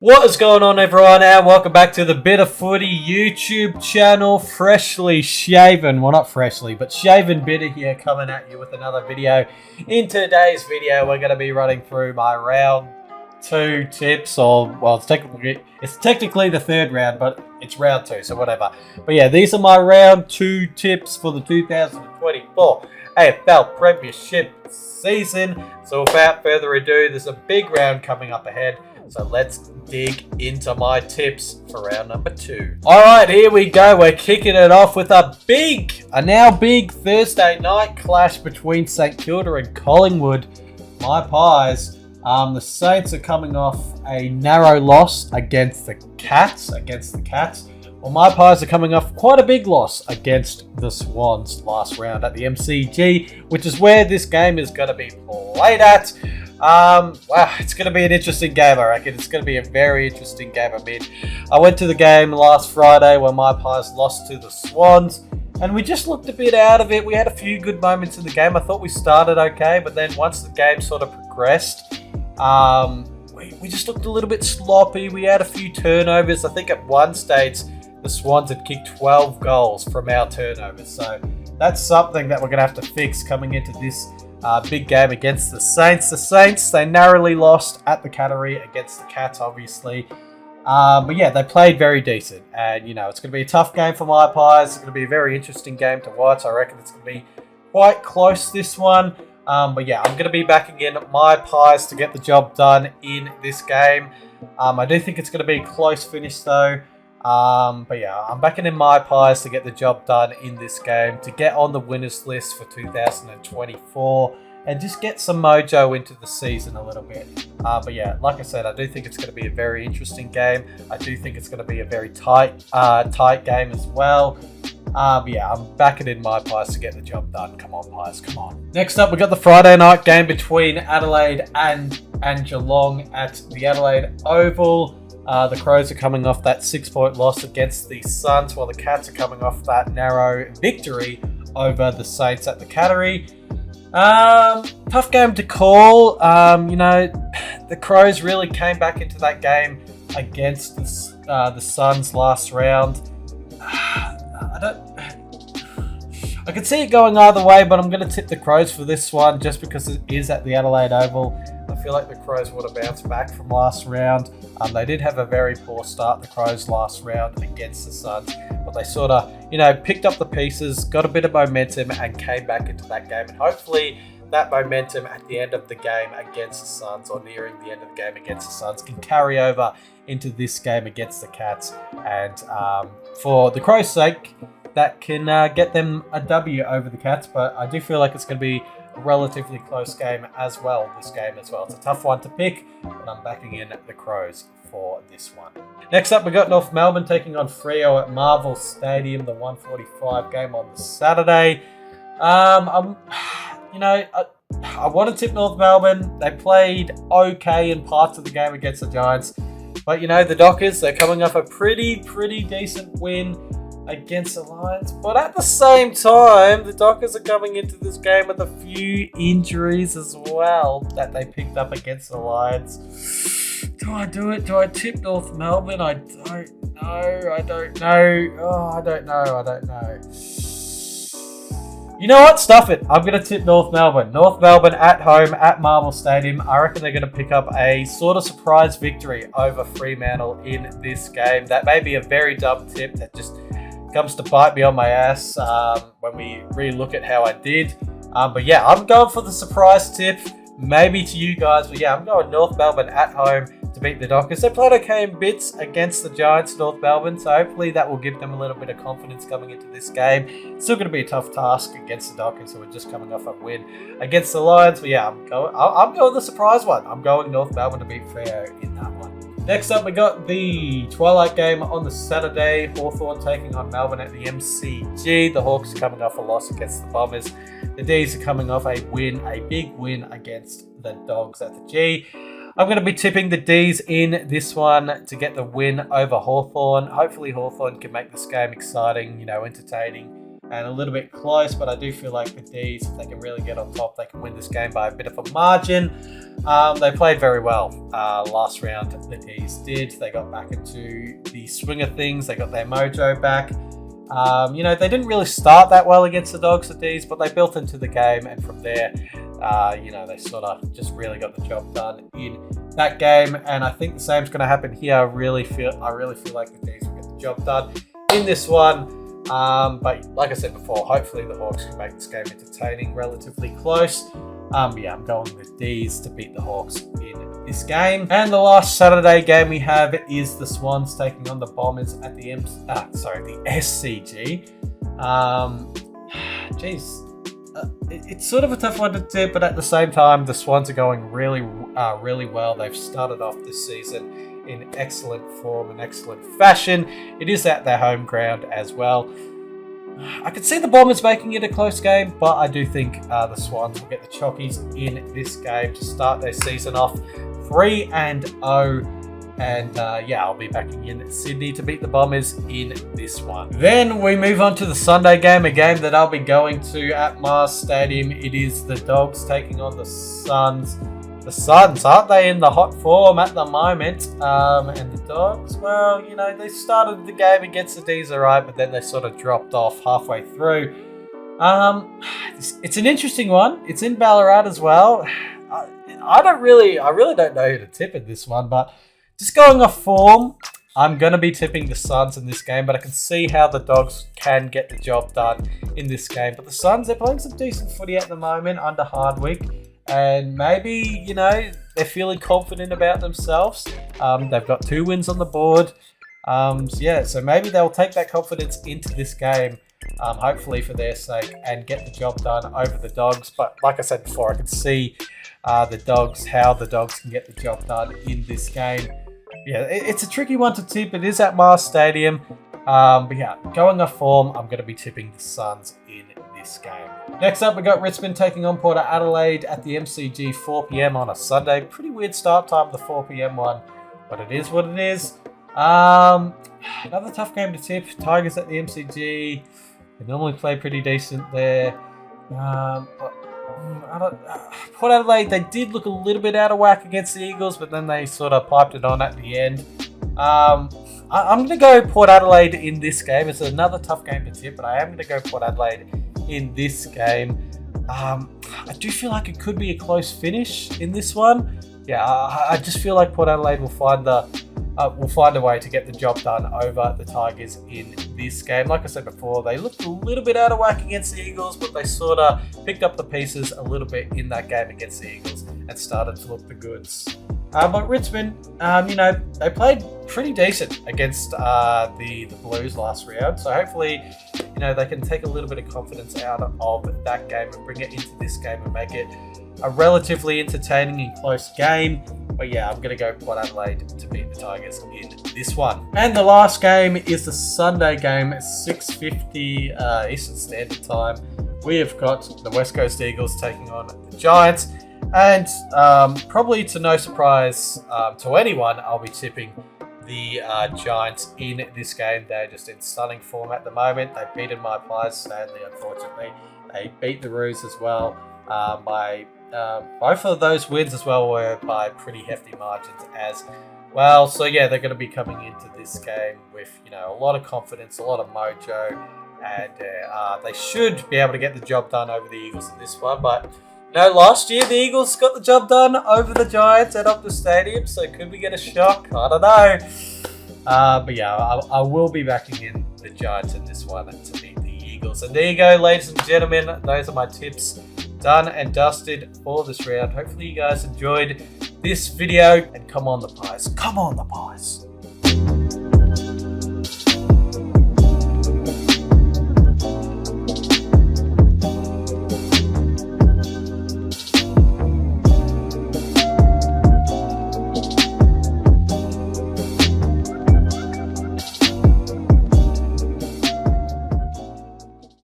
What is going on, everyone, and welcome back to the Bit of Footy YouTube channel. Freshly shaven, well, not freshly, but shaven Bitter here, coming at you with another video. In today's video, we're going to be running through my round 2 tips, or well, it's technically the third round, but it's round 2, so whatever. But yeah, these are my round 2 tips for the 2024 AFL Premiership season. So without further ado, there's a big round coming up ahead. So let's dig into my tips for round number 2. Alright, here we go. We're kicking it off with a now big Thursday night clash between St Kilda and Collingwood. My Pies. The Saints are coming off a narrow loss against the Cats. Well, my Pies are coming off quite a big loss against the Swans last round at the MCG, which is where this game is going to be played at. Wow, it's going to be an interesting game, I reckon. It's going to be a very interesting game. I mean, I went to the game last Friday when my Pies lost to the Swans, and we just looked a bit out of it. We had a few good moments in the game. I thought we started okay, but then once the game sort of progressed, we just looked a little bit sloppy. We had a few turnovers. I think at one stage, the Swans had kicked 12 goals from our turnovers. So that's something that we're going to have to fix coming into this big game against the Saints. The Saints, they narrowly lost at the Cattery against the Cats, obviously. But yeah, they played very decent. And, you know, it's going to be a tough game for my Pies. It's going to be a very interesting game to watch. I reckon it's going to be quite close, this one. But yeah, I'm going to be backing in my Pies to get the job done in this game. I do think it's going to be a close finish, though. But yeah, I'm backing in my Pies to get the job done in this game, to get on the winners list for 2024 and just get some mojo into the season a little bit. But yeah, like I said, I do think it's going to be a very interesting game. I do think it's going to be a very tight game as well. But yeah, I'm backing in my Pies to get the job done. Come on, Pies, come on. Next up, we got the Friday night game between Adelaide and Geelong at the Adelaide Oval. The Crows are coming off that 6-point loss against the Suns, while the Cats are coming off that narrow victory over the Saints at the Cattery. Tough game to call. You know, the Crows really came back into that game against the Suns last round. I could see it going either way, but I'm going to tip the Crows for this one just because it is at the Adelaide Oval. I feel like the Crows would have bounced back from last round. They did have a very poor start, the Crows, last round against the Suns, but they sort of, you know, picked up the pieces, got a bit of momentum, and came back into that game. And hopefully that momentum at the end of the game against the Suns, or nearing the end of the game against the Suns, can carry over into this game against the Cats. And for the Crows' sake, that can get them a W over the Cats. But I do feel like it's going to be a relatively close game as well, this game as well. It's a tough one to pick, but I'm backing in the Crows for this one. Next up, we got North Melbourne taking on Freo at Marvel Stadium, the 1:45 game on the Saturday. I want to tip North Melbourne. They played okay in parts of the game against the Giants, but you know, the Dockers, they're coming off a pretty decent win against the Lions. But at the same time, the Dockers are coming into this game with a few injuries as well that they picked up against the Lions. Do I do it? Do I tip North Melbourne? I don't know. I don't know. You know what? Stuff it. I'm going to tip North Melbourne. North Melbourne at home at Marvel Stadium. I reckon they're going to pick up a sort of surprise victory over Fremantle in this game. That may be a very dumb tip that just comes to bite me on my ass when we re-look at how I did. But yeah, I'm going for the surprise tip. Maybe to you guys, but yeah, I'm going North Melbourne at home to beat the Dockers. They played okay in bits against the Giants, North Melbourne, so hopefully that will give them a little bit of confidence coming into this game. It's still going to be a tough task against the Dockers, who are just coming off a win against the Lions. But yeah, I'm going the surprise one. I'm going North Melbourne to beat Freo in that one. Next up, we got the Twilight game on the Saturday. Hawthorn taking on Melbourne at the MCG. The Hawks are coming off a loss against the Bombers. The D's are coming off a big win against the Dogs at the G. I'm going to be tipping the D's in this one to get the win over Hawthorn. Hopefully Hawthorn can make this game exciting, you know, entertaining. and a little bit close, but I do feel like the D's, if they can really get on top, they can win this game by a bit of a margin. They played very well last round, the D's did. They got back into the swing of things. They got their mojo back. They didn't really start that well against the Dogs, the D's, but they built into the game, and from there, they sort of just really got the job done in that game. And I think the same's going to happen here. I really feel like the D's will get the job done in this one. But like I said before, hopefully the Hawks can make this game entertaining, relatively close. I'm going with the D's to beat the Hawks in this game. And the last Saturday game we have is the Swans taking on the Bombers at the SCG. It's sort of a tough one to tip, but at the same time, the Swans are going really well. They've started off this season in excellent form and excellent fashion. It is at their home ground as well. I could see the Bombers making it a close game, but I do think the Swans will get the Chockies in this game to start their season off 3-0. And I'll be backing in Sydney to beat the Bombers in this one. Then we move on to the Sunday game, a game that I'll be going to at Mars Stadium. It is the Dogs taking on the Suns. The Suns, aren't they in the hot form at the moment? And the Dogs, well, they started the game against the D's alright, but then they sort of dropped off halfway through. It's an interesting one. It's in Ballarat as well. I really don't know who to tip in this one, but just going off form, I'm going to be tipping the Suns in this game, but I can see how the Dogs can get the job done in this game. But the Suns, they're playing some decent footy at the moment under Hardwick. And maybe, they're feeling confident about themselves. They've got 2 wins on the board. So maybe they'll take that confidence into this game, hopefully for their sake, and get the job done over the Dogs. But like I said before, I can see how the Dogs can get the job done in this game. Yeah, it's a tricky one to tip. It is at Mars Stadium. Going off form, I'm going to be tipping the Suns in this game. Next up, we got Richmond taking on Port Adelaide at the MCG, 4 p.m. on a Sunday. Pretty weird start time, the 4 p.m. one, but it is what it is. Another tough game to tip. Tigers at the MCG. They normally play pretty decent there. Port Adelaide, they did look a little bit out of whack against the Eagles, but then they sort of piped it on at the end. I'm going to go Port Adelaide in this game. It's another tough game to tip, but I am going to go Port Adelaide in this game. I do feel like it could be a close finish in this one. Yeah, I just feel like Port Adelaide will find a way to get the job done over the Tigers in this game. Like I said before, they looked a little bit out of whack against the Eagles, but they sort of picked up the pieces a little bit in that game against the Eagles and started to look the goods. But Richmond, they played pretty decent against the Blues last round. So hopefully, they can take a little bit of confidence out of that game and bring it into this game and make it a relatively entertaining and close game. But yeah, I'm going to go Port Adelaide to beat the Tigers in this one. And the last game is the Sunday game at 6:50 Eastern Standard Time. We have got the West Coast Eagles taking on the Giants. And probably to no surprise to anyone, I'll be tipping the Giants in this game. They're just in stunning form at the moment. They've beaten my Pies, sadly, unfortunately. They beat the Roos as well. By both of those wins as well were by pretty hefty margins as well. So yeah, they're going to be coming into this game with a lot of confidence, a lot of mojo, and they should be able to get the job done over the Eagles in this one. But last year the Eagles got the job done over the Giants at Optus Stadium, so could we get a shock? I don't know. But yeah, I will be backing in the Giants in this one to beat the Eagles. And there you go, ladies and gentlemen. Those are my tips done and dusted for this round. Hopefully you guys enjoyed this video. And come on the Pies. Come on the Pies.